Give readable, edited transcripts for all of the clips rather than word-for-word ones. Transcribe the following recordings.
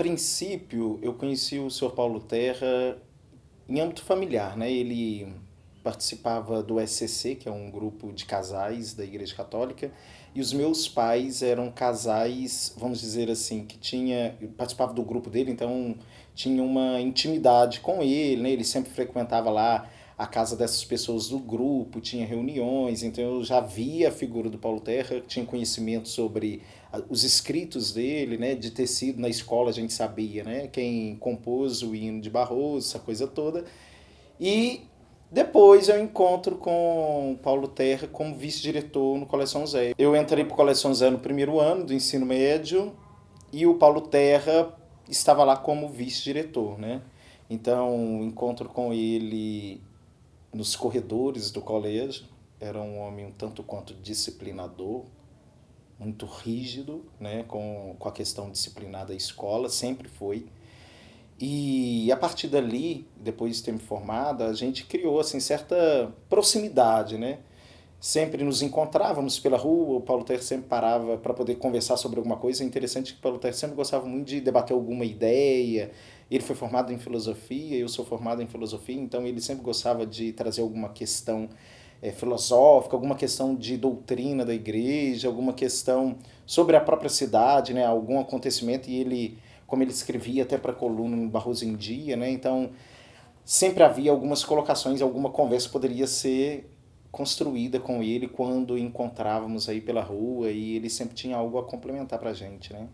princípio, eu conheci o Sr. Paulo Terra em âmbito familiar, né? Ele participava do SCC, que é um grupo de casais da Igreja Católica, e os meus pais eram casais, vamos dizer assim, que participava do grupo dele, então tinha uma intimidade com ele, né? Ele sempre frequentava lá a casa dessas pessoas do grupo, tinha reuniões, então eu já via a figura do Paulo Terra, tinha conhecimento sobre os escritos dele, né, de ter sido na escola a gente sabia, né, quem compôs o hino de Barroso, essa coisa toda. E depois eu encontro com Paulo Terra como vice-diretor no Colégio São José. Eu entrei para o Colégio São José no primeiro ano do ensino médio e o Paulo Terra estava lá como vice-diretor, né? Então, encontro com ele nos corredores do colégio. Era um homem um tanto quanto disciplinador, muito rígido, né, com a questão disciplinar da escola, sempre foi. E a partir dali, depois de ter me formado, a gente criou assim, certa proximidade, né? Sempre nos encontrávamos pela rua, o Paulo Terra sempre parava para poder conversar sobre alguma coisa. É interessante que o Paulo Terra sempre gostava muito de debater alguma ideia. Ele foi formado em filosofia, eu sou formado em filosofia, então ele sempre gostava de trazer alguma questão filosófica, alguma questão de doutrina da igreja, alguma questão sobre a própria cidade, né, algum acontecimento, e ele, como ele escrevia até para a coluna no Barroso em Dia, né, então sempre havia algumas colocações, alguma conversa poderia ser construída com ele quando encontrávamos aí pela rua, e ele sempre tinha algo a complementar para a gente, né.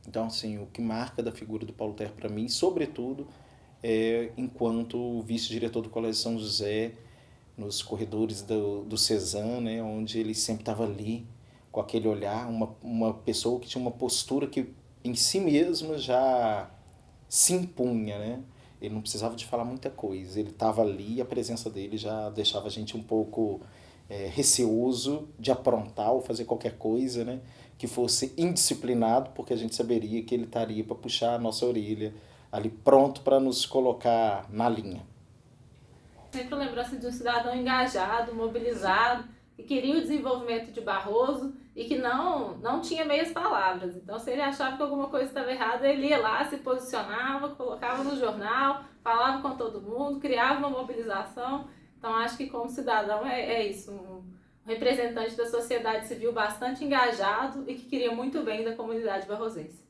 Então, assim, o que marca da figura do Paulo Terra para mim, sobretudo, é enquanto vice-diretor do Colégio São José, nos corredores do Cezanne, né, onde ele sempre estava ali com aquele olhar, uma pessoa que tinha uma postura que em si mesma já se impunha, né? Ele não precisava de falar muita coisa, ele estava ali e a presença dele já deixava a gente um pouco receoso de aprontar ou fazer qualquer coisa, né, que fosse indisciplinado, porque a gente saberia que ele estaria para puxar a nossa orelha ali pronto para nos colocar na linha. Sempre lembrança de um cidadão engajado, mobilizado, que queria o desenvolvimento de Barroso e que não tinha meias palavras. Então, se ele achava que alguma coisa estava errada, ele ia lá, se posicionava, colocava no jornal, falava com todo mundo, criava uma mobilização. Então, acho que como cidadão é isso, um representante da sociedade civil bastante engajado e que queria muito bem da comunidade barrosense.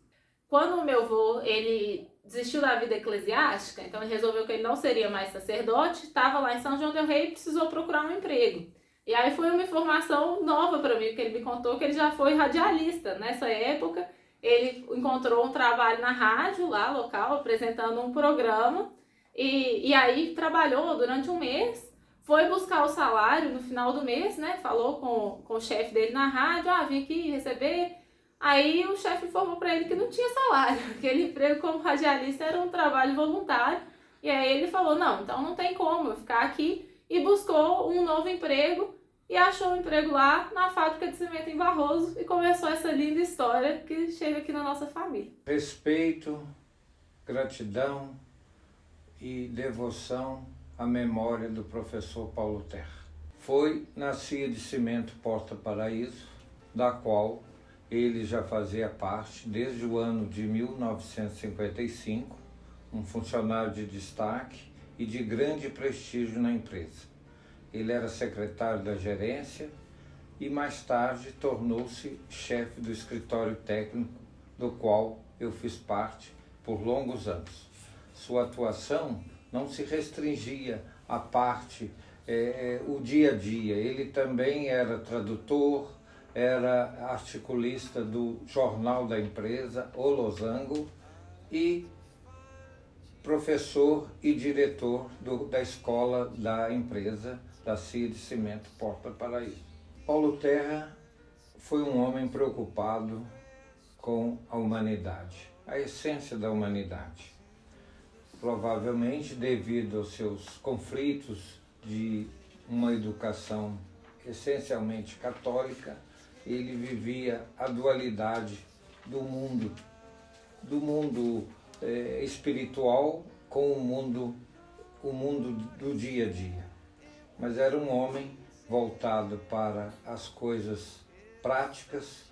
Quando o meu avô, ele desistiu da vida eclesiástica, então ele resolveu que ele não seria mais sacerdote, estava lá em São João del Rei e precisou procurar um emprego. E aí foi uma informação nova para mim, porque ele me contou que ele já foi radialista. Nessa época, ele encontrou um trabalho na rádio lá, local, apresentando um programa, e aí trabalhou durante um mês, foi buscar o salário no final do mês, né? Falou com o chefe dele na rádio, vim aqui receber. Aí o chefe informou para ele que não tinha salário, aquele emprego como radialista era um trabalho voluntário. E aí ele falou, não, então não tem como eu ficar aqui. E buscou um novo emprego e achou um emprego lá na fábrica de cimento em Barroso e começou essa linda história que chega aqui na nossa família. Respeito, gratidão e devoção à memória do professor Paulo Terra. Foi na CIA de Cimento Porta Paraíso, da qual ele já fazia parte desde o ano de 1955, um funcionário de destaque e de grande prestígio na empresa. Ele era secretário da gerência e mais tarde tornou-se chefe do escritório técnico, do qual eu fiz parte por longos anos. Sua atuação não se restringia à parte, o dia a dia. Ele também era tradutor, era articulista do jornal da empresa, O Losango, e professor e diretor da escola da empresa, da CIA de Cimento Porta Paraíso. Paulo Terra foi um homem preocupado com a humanidade, a essência da humanidade. Provavelmente devido aos seus conflitos de uma educação essencialmente católica, ele vivia a dualidade do mundo espiritual com o mundo do dia a dia. Mas era um homem voltado para as coisas práticas,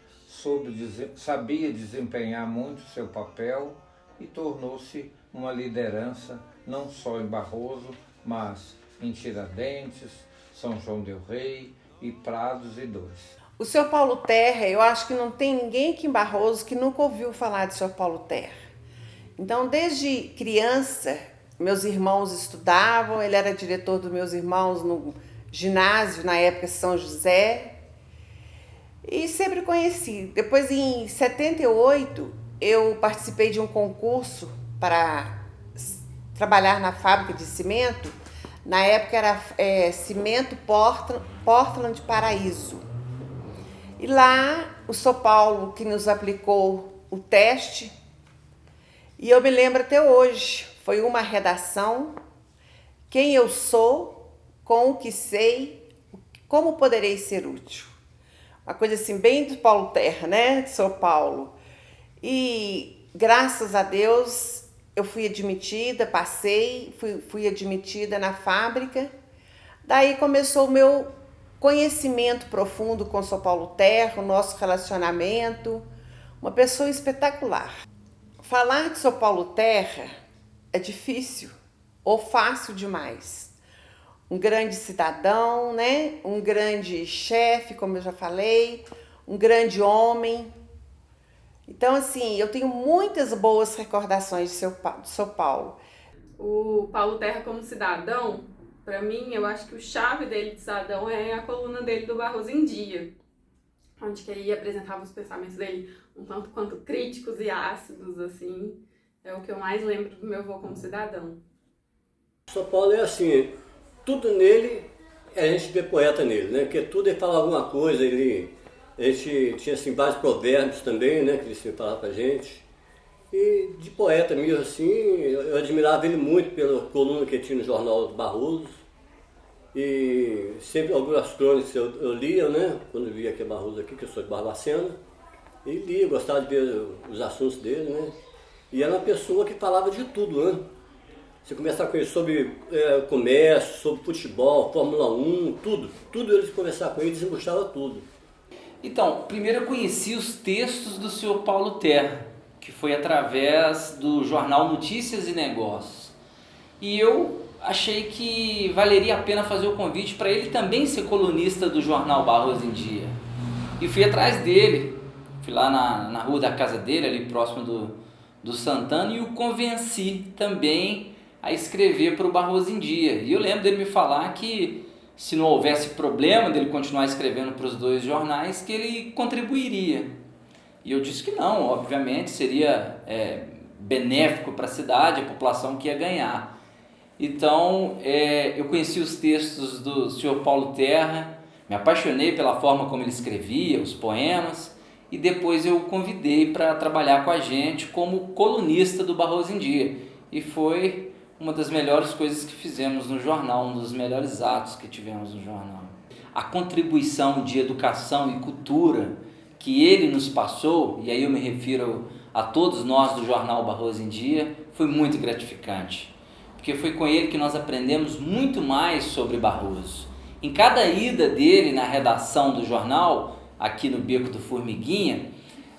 sabia desempenhar muito seu papel e tornou-se uma liderança não só em Barroso, mas em Tiradentes, São João del Rei e Prados e Dores. O Sr. Paulo Terra, eu acho que não tem ninguém aqui em Barroso que nunca ouviu falar do Sr. Paulo Terra. Então, desde criança, meus irmãos estudavam, ele era diretor dos meus irmãos no ginásio, na época São José, e sempre conheci. Depois, em 78, eu participei de um concurso para trabalhar na fábrica de cimento. Na época era Cimento Portland Paraíso. E lá, o São Paulo que nos aplicou o teste, e eu me lembro até hoje, foi uma redação, quem eu sou, com o que sei, como poderei ser útil. Uma coisa assim, bem do Paulo Terra, né, de São Paulo. E, graças a Deus, eu fui admitida, passei, fui admitida na fábrica. Daí começou o meu conhecimento profundo com São Paulo Terra, o nosso relacionamento, uma pessoa espetacular. Falar de São Paulo Terra é difícil ou fácil demais. Um grande cidadão, né? Um grande chefe, como eu já falei, um grande homem. Então, assim, eu tenho muitas boas recordações de São Paulo. O Paulo Terra como cidadão, para mim, eu acho que o chave dele de cidadão é a coluna dele do Barroso em Dia, onde que ele apresentava os pensamentos dele um tanto quanto críticos e ácidos, assim. É o que eu mais lembro do meu avô como cidadão. São Paulo é assim, tudo nele, a gente vê poeta nele, né? Porque tudo ele fala alguma coisa, a gente tinha assim, vários provérbios também, né? Que ele sempre falava pra gente. E de poeta mesmo, assim, eu admirava ele muito pela coluna que ele tinha no jornal do Barroso. E sempre algumas crônicas eu lia, né? Quando eu via aqui Barroso aqui, que eu sou de Barbacena. E lia, gostava de ver os assuntos dele, né? E era uma pessoa que falava de tudo, né? Você começava com ele sobre comércio, sobre futebol, Fórmula 1, tudo. Tudo ele conversar com ele, desembuchava tudo. Então, primeiro eu conheci os textos do senhor Paulo Terra, que foi através do jornal Notícias e Negócios. E eu achei que valeria a pena fazer o convite para ele também ser colunista do jornal Barroso em Dia. E fui atrás dele, fui lá na rua da casa dele, ali próximo do Santana, e o convenci também a escrever para o Barroso em Dia. E eu lembro dele me falar que se não houvesse problema dele continuar escrevendo para os dois jornais, que ele contribuiria. E eu disse que não, obviamente seria benéfico para a cidade, a população que ia ganhar. Então eu conheci os textos do senhor Paulo Terra, me apaixonei pela forma como ele escrevia, os poemas, e depois eu o convidei para trabalhar com a gente como colunista do Barroso em Dia. E foi uma das melhores coisas que fizemos no jornal, um dos melhores atos que tivemos no jornal. A contribuição de educação e cultura que ele nos passou, e aí eu me refiro a todos nós do jornal Barroso em Dia, foi muito gratificante. Porque foi com ele que nós aprendemos muito mais sobre Barroso. Em cada ida dele na redação do jornal, aqui no Beco do Formiguinha,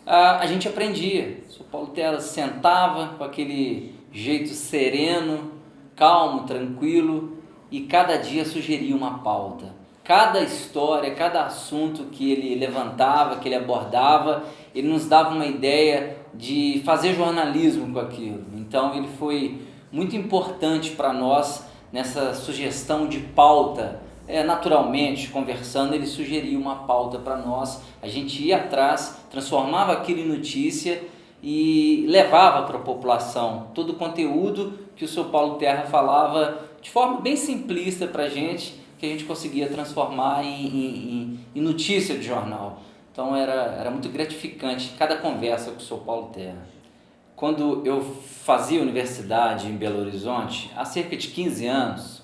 a gente aprendia. O senhor Paulo Terra sentava com aquele jeito sereno, calmo, tranquilo, e cada dia sugeria uma pauta. Cada história, cada assunto que ele levantava, que ele abordava, ele nos dava uma ideia de fazer jornalismo com aquilo. Então ele foi muito importante para nós nessa sugestão de pauta. Naturalmente, conversando, ele sugeria uma pauta para nós, a gente ia atrás, transformava aquilo em notícia e levava para a população todo o conteúdo que o senhor Paulo Terra falava de forma bem simplista para a gente, que a gente conseguia transformar em notícia de jornal. Então era muito gratificante cada conversa com o senhor Paulo Terra. Quando eu fazia universidade em Belo Horizonte, há cerca de 15 anos,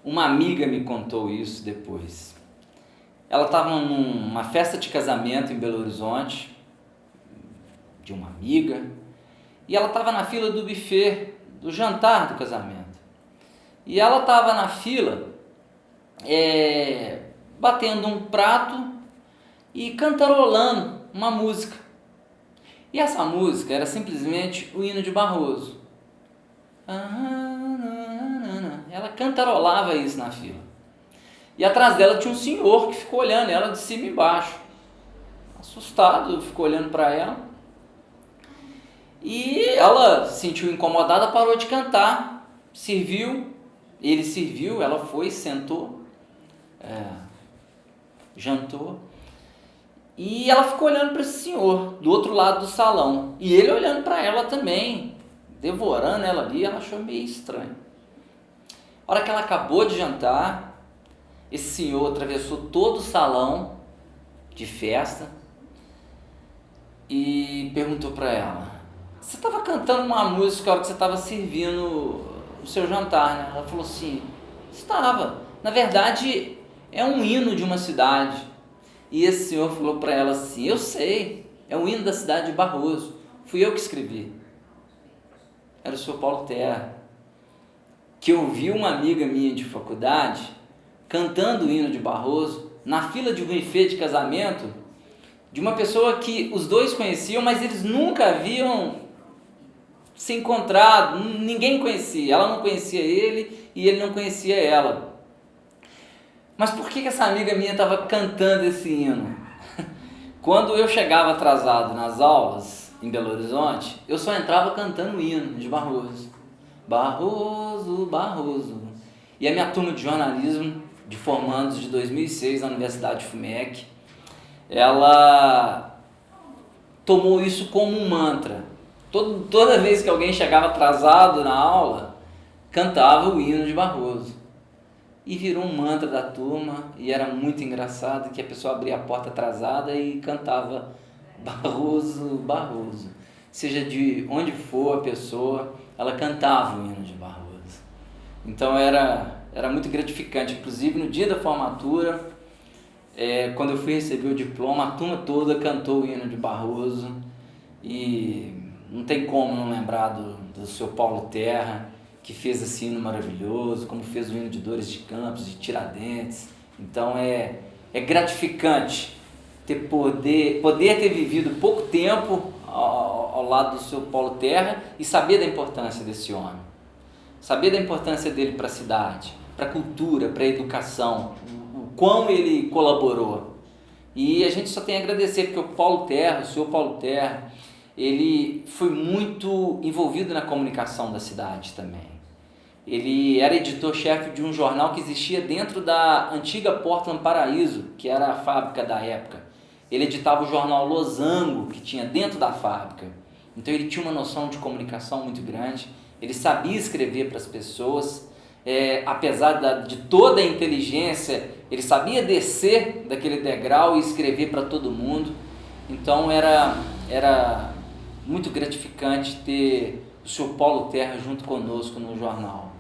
uma amiga me contou isso depois. Ela estava numa festa de casamento em Belo Horizonte, de uma amiga, e ela estava na fila do buffet, do jantar do casamento. E ela estava na fila, batendo um prato e cantarolando uma música. E essa música era simplesmente o hino de Barroso. Ela cantarolava isso na fila. E atrás dela tinha um senhor que ficou olhando ela de cima e embaixo. Assustado, ficou olhando para ela. E ela se sentiu incomodada, parou de cantar, serviu, ele serviu, ela foi, sentou, jantou. E ela ficou olhando para esse senhor, do outro lado do salão. E ele olhando para ela também, devorando ela ali, ela achou meio estranho. A hora que ela acabou de jantar, esse senhor atravessou todo o salão de festa e perguntou para ela: você estava cantando uma música a hora que você estava servindo o seu jantar, né? Ela falou assim: estava. Na verdade, é um hino de uma cidade. E esse senhor falou para ela assim: eu sei, é o hino da cidade de Barroso. Fui eu que escrevi. Era o Sr. Paulo Terra, que ouviu uma amiga minha de faculdade cantando o hino de Barroso na fila de um buffet de casamento de uma pessoa que os dois conheciam, mas eles nunca haviam se encontrado, ninguém conhecia. Ela não conhecia ele e ele não conhecia ela. Mas por que essa amiga minha estava cantando esse hino? Quando eu chegava atrasado nas aulas em Belo Horizonte, eu só entrava cantando o hino de Barroso. Barroso, Barroso. E a minha turma de jornalismo, de formandos de 2006 na Universidade FUMEC, ela tomou isso como um mantra. Toda vez que alguém chegava atrasado na aula, cantava o hino de Barroso. E virou um mantra da turma, e era muito engraçado que a pessoa abria a porta atrasada e cantava Barroso, Barroso. Seja de onde for a pessoa, ela cantava o hino de Barroso. Então era muito gratificante. Inclusive no dia da formatura, quando eu fui receber o diploma, a turma toda cantou o hino de Barroso. E não tem como não lembrar do Sr. Paulo Terra, que fez esse hino maravilhoso, como fez o hino de Dores de Campos, de Tiradentes. Então é gratificante poder ter vivido pouco tempo ao lado do Sr. Paulo Terra e saber da importância desse homem. Saber da importância dele para a cidade, para a cultura, para a educação, o quão ele colaborou. E a gente só tem a agradecer, porque o Sr. Paulo Terra, ele foi muito envolvido na comunicação da cidade também. Ele era editor-chefe de um jornal que existia dentro da antiga Portland Paraíso, que era a fábrica da época. Ele editava o jornal Losango, que tinha dentro da fábrica. Então ele tinha uma noção de comunicação muito grande, ele sabia escrever para as pessoas, apesar de toda a inteligência, ele sabia descer daquele degrau e escrever para todo mundo. Então era muito gratificante ter o Sr. Paulo Terra junto conosco no jornal.